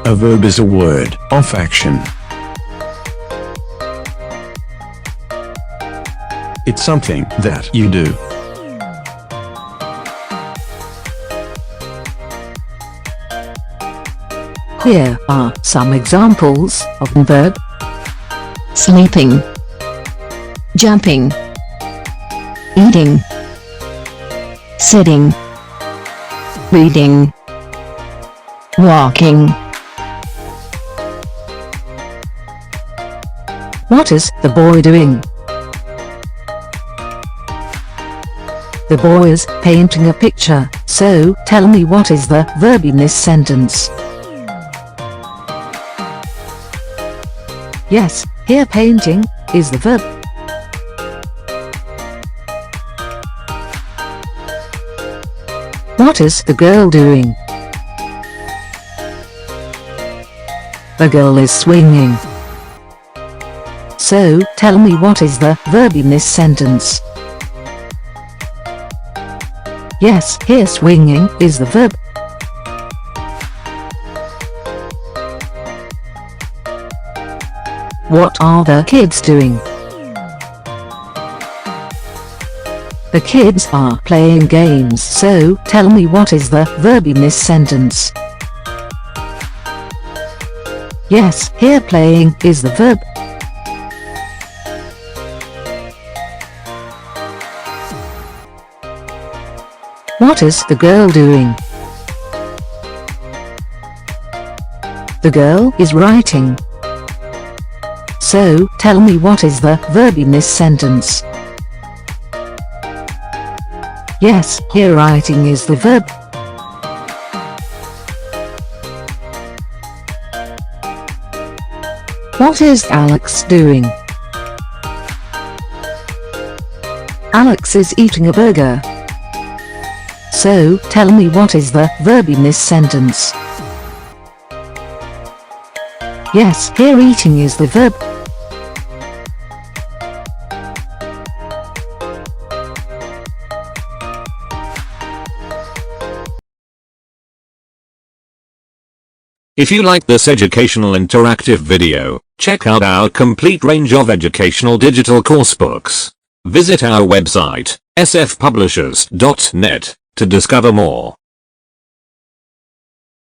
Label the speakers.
Speaker 1: A verb is a word of action. It's something that you do.
Speaker 2: Here are some examples of a verb: sleeping, jumping, eating, sitting, reading, walking. What is the boy doing? The boy is painting a picture, so tell me what is the verb in this sentence. Yes, here painting is the verb. What is the girl doing? The girl is swinging. So, tell me what is the verb in this sentence. Yes, here swinging is the verb. What are the kids doing? The kids are playing games, so tell me what is the verb in this sentence. Yes, here playing is the verb. What is the girl doing? The girl is writing. So, tell me what is the verb in this sentence. Yes, here writing is the verb. What is Alex doing? Alex is eating a burger. So, tell me what is the verb in this sentence. Yes, here eating is the verb.
Speaker 3: If you like this educational interactive video, check out our complete range of educational digital coursebooks. Visit our website, sfpublishers.net, to discover more.